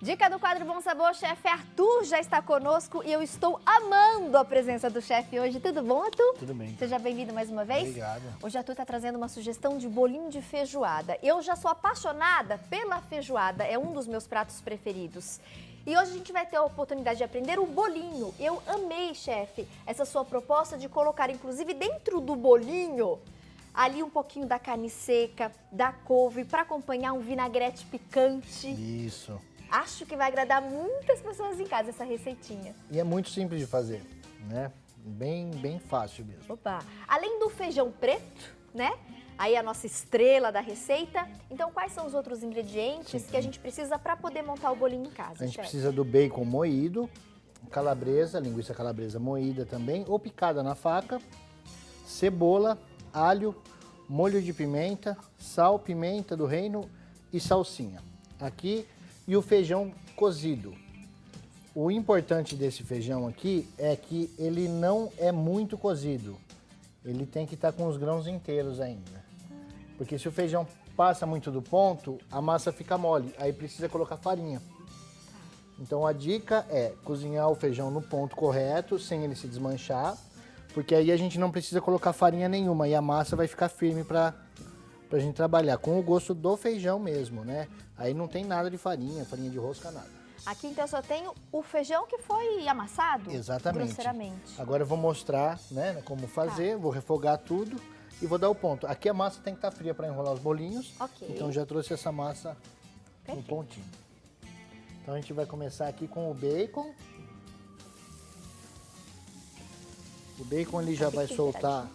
Dica do quadro Bom Sabor, chefe Arthur já está conosco e eu estou amando a presença do chefe hoje. Tudo bom, Arthur? Tudo bem. Seja bem-vindo mais uma vez. Obrigado. Hoje Arthur está trazendo uma sugestão de bolinho de feijoada. Eu já sou apaixonada pela feijoada, é um dos meus pratos preferidos. E hoje a gente vai ter a oportunidade de aprender o bolinho. Eu amei, chefe, essa sua proposta de colocar, inclusive, dentro do bolinho, ali um pouquinho da carne seca, da couve, para acompanhar um vinagrete picante. Isso. Acho que vai agradar muitas pessoas em casa essa receitinha. E é muito simples de fazer, né? Bem fácil mesmo. Opa! Além do feijão preto, né? Aí a nossa estrela da receita. Então, quais são os outros ingredientes que a gente precisa para poder montar o bolinho em casa, A gente chefe? precisa do bacon moído, calabresa, linguiça calabresa moída também, ou picada na faca, cebola, alho, molho de pimenta, sal, pimenta do reino e salsinha. Aqui, e o feijão cozido. O importante desse feijão aqui é que ele não é muito cozido. Ele tem que estar com os grãos inteiros ainda. Porque se o feijão passa muito do ponto, a massa fica mole. Aí precisa colocar farinha. Então a dica é cozinhar o feijão no ponto correto, sem ele se desmanchar. Porque aí a gente não precisa colocar farinha nenhuma e a massa vai ficar firme pra gente trabalhar. Com o gosto do feijão mesmo, né? Aí não tem nada de farinha de rosca, nada. Aqui, então, eu só tenho o feijão que foi amassado? Exatamente. Grosseiramente. Agora eu vou mostrar, né, como fazer, vou refogar tudo e vou dar o ponto. Aqui a massa tem que estar fria para enrolar os bolinhos. Ok. Então já trouxe essa massa no pontinho. Então a gente vai começar aqui com o bacon. O bacon ele já vai soltar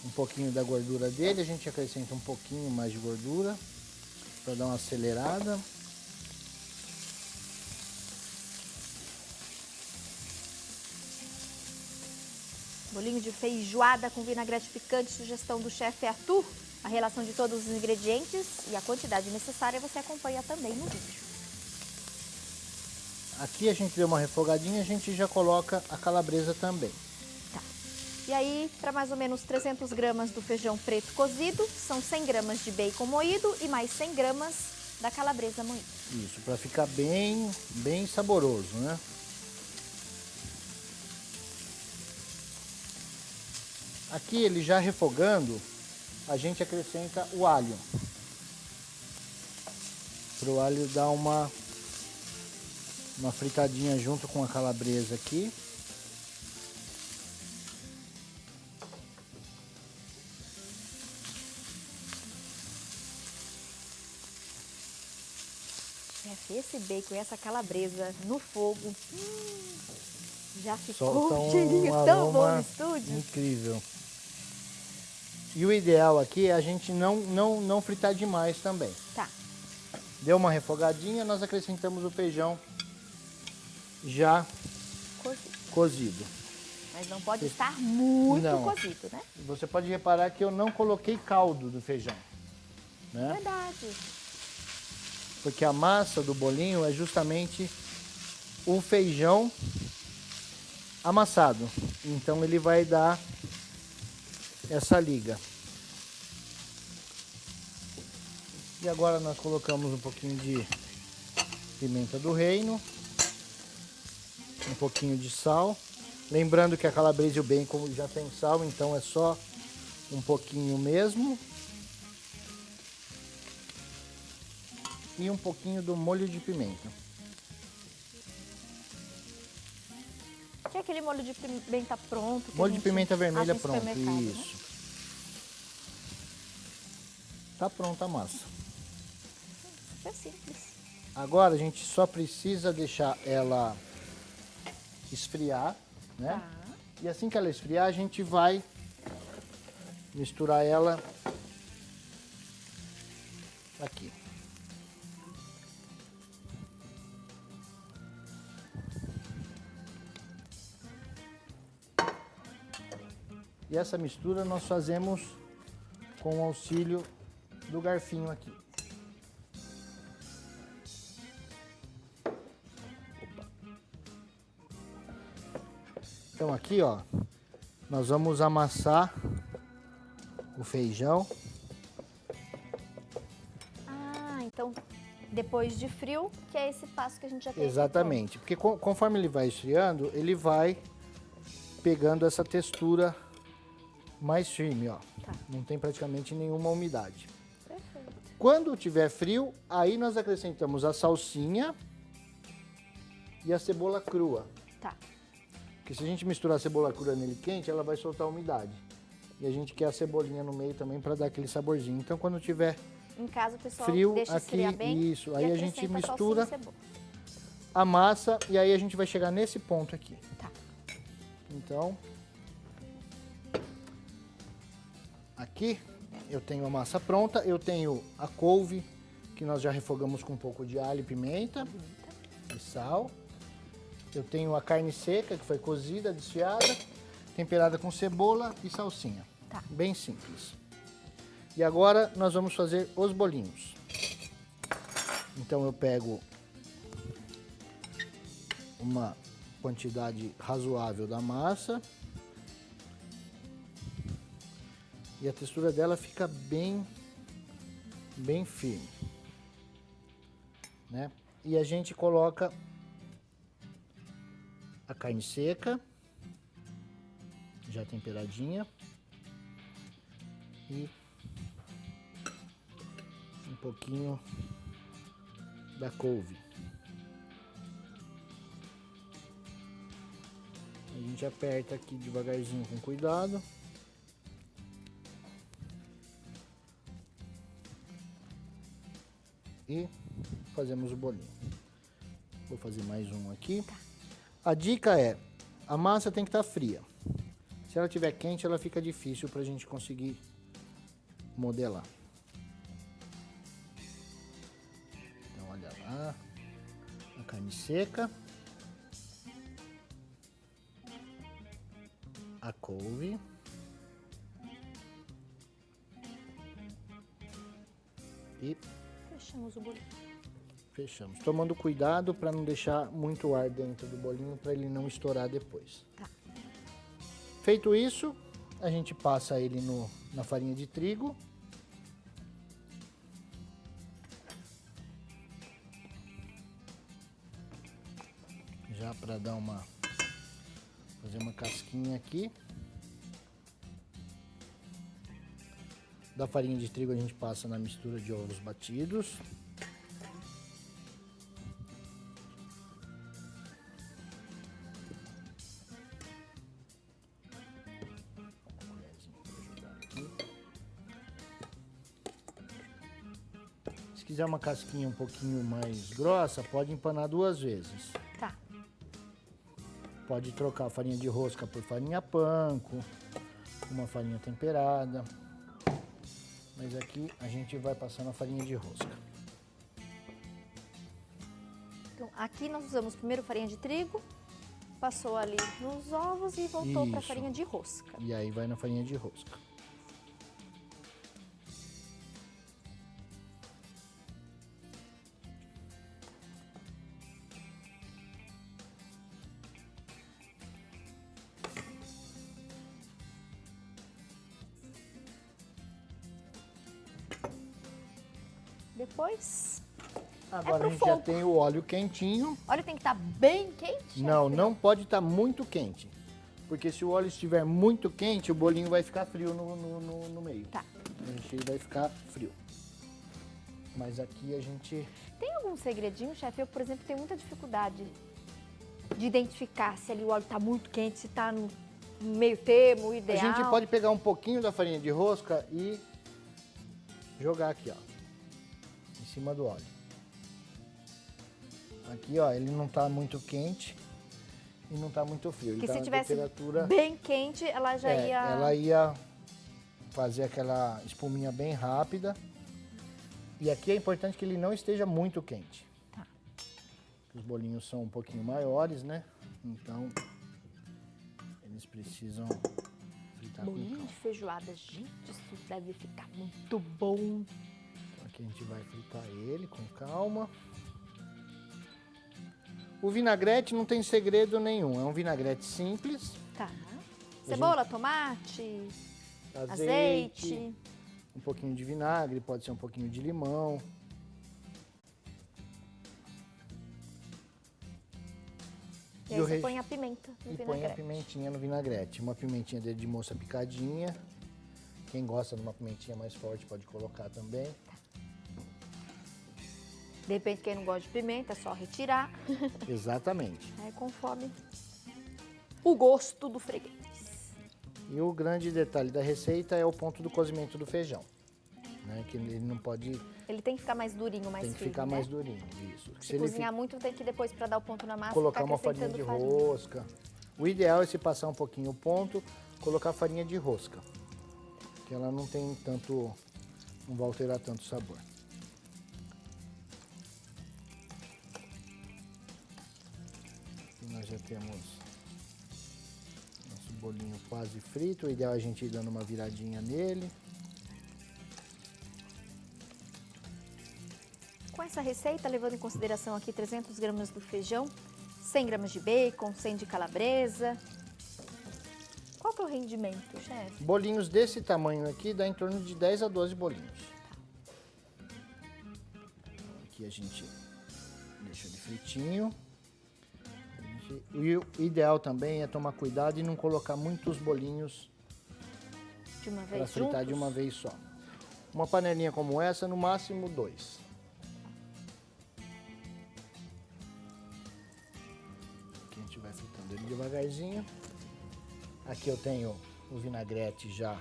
um pouquinho da gordura dele. A gente acrescenta um pouquinho mais de gordura para dar uma acelerada. Bolinho de feijoada com vinagrete picante, sugestão do chefe Arthur. A relação de todos os ingredientes e a quantidade necessária você acompanha também no vídeo. Aqui a gente deu uma refogadinha, a gente já coloca a calabresa também. Tá. E aí, para mais ou menos 300 gramas do feijão preto cozido, são 100 gramas de bacon moído e mais 100 gramas da calabresa moída. Isso, para ficar bem saboroso, né? Aqui ele já refogando, a gente acrescenta o alho. Para o alho dar uma fritadinha junto com a calabresa aqui. Chefe, esse bacon e essa calabresa no fogo, já ficou Solta um cheirinho tão bom no estúdio. Incrível. E o ideal aqui é a gente não fritar demais também. Tá. Deu uma refogadinha, nós acrescentamos o feijão já cozido. Mas não pode estar muito Não. cozido, né? Você pode reparar que eu não coloquei caldo do feijão, né? Verdade. Porque a massa do bolinho é justamente o feijão amassado. Então ele vai dar essa liga. E agora nós colocamos um pouquinho de pimenta do reino, um pouquinho de sal. Lembrando que a calabresa e o bacon já tem sal, então é só um pouquinho mesmo. E um pouquinho do molho de pimenta. Que é aquele molho de pimenta pronto? Molho de pimenta vermelha pronto, né? isso. Tá pronta a massa. Super simples. Agora a gente só precisa deixar ela esfriar, né? Tá. E assim que ela esfriar, a gente vai misturar ela aqui. E essa mistura nós fazemos com o auxílio do garfinho aqui. Opa. Então aqui, ó, nós vamos amassar o feijão. Então, depois de frio, que é esse passo que a gente já tem. Exatamente, porque conforme ele vai esfriando, ele vai pegando essa textura mais firme, ó. Tá. Não tem praticamente nenhuma umidade. Perfeito. Quando tiver frio, aí nós acrescentamos a salsinha e a cebola crua. Tá. Porque se a gente misturar a cebola crua nele quente, ela vai soltar umidade. E a gente quer a cebolinha no meio também para dar aquele saborzinho. Então, quando tiver Em casa, o pessoal frio, deixa esfriar aqui, bem. isso. e Aí a gente acrescenta mistura salsinha e cebola. a massa e aí a gente vai chegar nesse ponto aqui. Tá. Então, aqui eu tenho a massa pronta, eu tenho a couve, que nós já refogamos com um pouco de alho e pimenta e sal. Eu tenho a carne seca, que foi cozida, desfiada, temperada com cebola e salsinha. Tá. Bem simples. E agora nós vamos fazer os bolinhos. Então eu pego uma quantidade razoável da massa e a textura dela fica bem firme, né? E a gente coloca a carne seca, já temperadinha, e um pouquinho da couve. A gente aperta aqui devagarzinho com cuidado. E fazemos o bolinho. Vou fazer mais um aqui. A dica é, a massa tem que estar fria. Se ela estiver quente, ela fica difícil para a gente conseguir modelar. Então, olha lá, a carne seca, a couve, e Fechamos o bolinho. fechamos. Tomando cuidado para não deixar muito ar dentro do bolinho, para ele não estourar depois. Tá. Feito isso, a gente passa ele na farinha de trigo. Já para dar fazer uma casquinha aqui. Da farinha de trigo a gente passa na mistura de ovos batidos. Se quiser uma casquinha um pouquinho mais grossa, pode empanar 2 vezes. Tá. Pode trocar a farinha de rosca por farinha panko, uma farinha temperada. Mas aqui a gente vai passando a farinha de rosca. Então, aqui nós usamos primeiro farinha de trigo, passou ali nos ovos e voltou para a Isso. farinha de rosca. E aí vai na farinha de rosca. Depois, Agora pro a gente já fogo. tem o óleo quentinho. olha, tem que estar bem quente. Não, não pode estar muito quente. Porque se o óleo estiver muito quente, o bolinho vai ficar frio no meio. Tá. A gente vai ficar frio. Mas aqui a gente... Tem algum segredinho, chefe? Eu, por exemplo, tenho muita dificuldade de identificar se ali o óleo está muito quente, se está no meio termo, o ideal. A gente pode pegar um pouquinho da farinha de rosca e jogar aqui, ó. Em cima do óleo. Aqui, ó, ele não tá muito quente e não tá muito frio. Ele Que tá se na tivesse temperatura... bem quente, ela já ia... Ela ia fazer aquela espuminha bem rápida. E aqui é importante que ele não esteja muito quente. Tá. Os bolinhos são um pouquinho maiores, né? Então, eles precisam fritar com Bolinho calma. de feijoada, gente, isso deve ficar muito bom. Então, aqui a gente vai fritar ele com calma. O vinagrete não tem segredo nenhum, é um vinagrete simples. Tá. Cebola, tomate, Azeite, azeite. um pouquinho de vinagre, pode ser um pouquinho de limão. do você põe a pimenta no vinagrete. Põe a pimentinha no vinagrete. Uma pimentinha dedo de moça picadinha. Quem gosta de uma pimentinha mais forte pode colocar também. De repente, quem não gosta de pimenta, é só retirar. Exatamente. É conforme o gosto do freguês. E o grande detalhe da receita é o ponto do cozimento do feijão. Né? Que ele não pode... Ele tem que ficar mais durinho, mais firme, tem que ficar né? mais durinho, isso. Se cozinhar muito, tem que depois, para dar o ponto na massa, colocar uma farinha de rosca. O ideal é se passar um pouquinho o ponto, colocar farinha de rosca. Que ela não tem tanto... não vai alterar tanto o sabor. Aqui nós já temos nosso bolinho quase frito. O ideal é a gente ir dando uma viradinha nele. Com essa receita, levando em consideração aqui 300 gramas do feijão, 100 gramas de bacon, 100 de calabresa. Qual que é o rendimento, chefe? Bolinhos desse tamanho aqui dá em torno de 10 a 12 bolinhos. Aqui a gente deixa ele fritinho. E o ideal também é tomar cuidado e não colocar muitos bolinhos de uma vez para fritar juntos? De uma vez só. Uma panelinha como essa, no máximo 2. Aqui a gente vai fritando ele devagarzinho. Aqui eu tenho o vinagrete já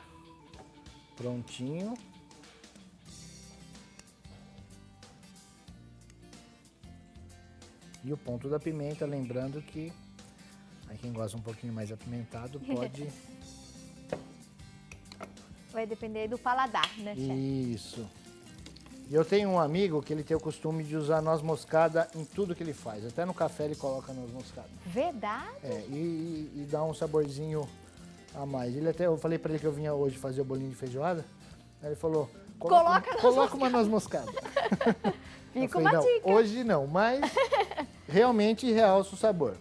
prontinho. E o ponto da pimenta, lembrando que aí quem gosta um pouquinho mais apimentado pode... Vai depender do paladar, né, chefe? Isso. E eu tenho um amigo que ele tem o costume de usar noz moscada em tudo que ele faz. Até no café ele coloca noz moscada. Verdade? É, e dá um saborzinho a mais. Eu falei pra ele que eu vinha hoje fazer o bolinho de feijoada. Aí ele falou, coloca uma noz moscada. Fica uma dica. Hoje não, mas realmente realça o sabor.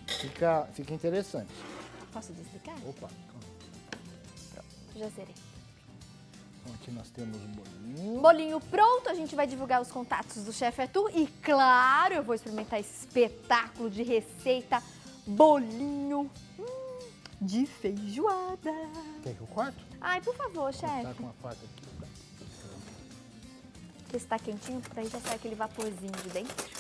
Fica interessante. Posso desligar? Opa. Pronto, já zerei. Então aqui nós temos o bolinho. Bolinho pronto, a gente vai divulgar os contatos do Chef Arthur e, claro, eu vou experimentar esse espetáculo de receita, bolinho de feijoada. Quer que eu corto? Ai, por favor, chefe. Tá com a faca aqui. Porque se tá quentinho, daí já sai aquele vaporzinho de dentro.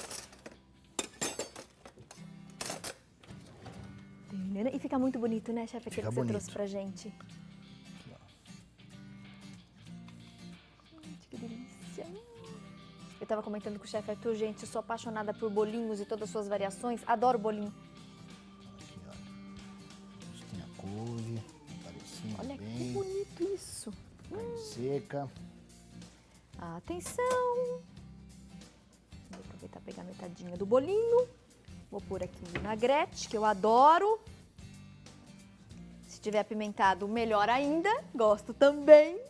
E fica muito bonito, né, chefe? Aquele que você trouxe pra gente. Que delícia. Eu tava comentando com o chefe Arthur, gente, eu sou apaixonada por bolinhos e todas as suas variações. Adoro bolinho. Aqui, olha. A gente tem a couve, parecinho Olha bem. que bonito isso. Carne seca. Atenção. Vou aproveitar e pegar metadinha do bolinho. Vou pôr aqui o vinagrete, que eu adoro. Se tiver apimentado, melhor ainda. Gosto também.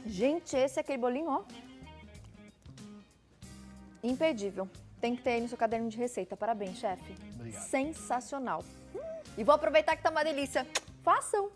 Gente, esse é aquele bolinho, ó. Imperdível. Tem que ter aí no seu caderno de receita. Parabéns, chefe. Obrigado. Sensacional. E vou aproveitar que tá uma delícia. Façam.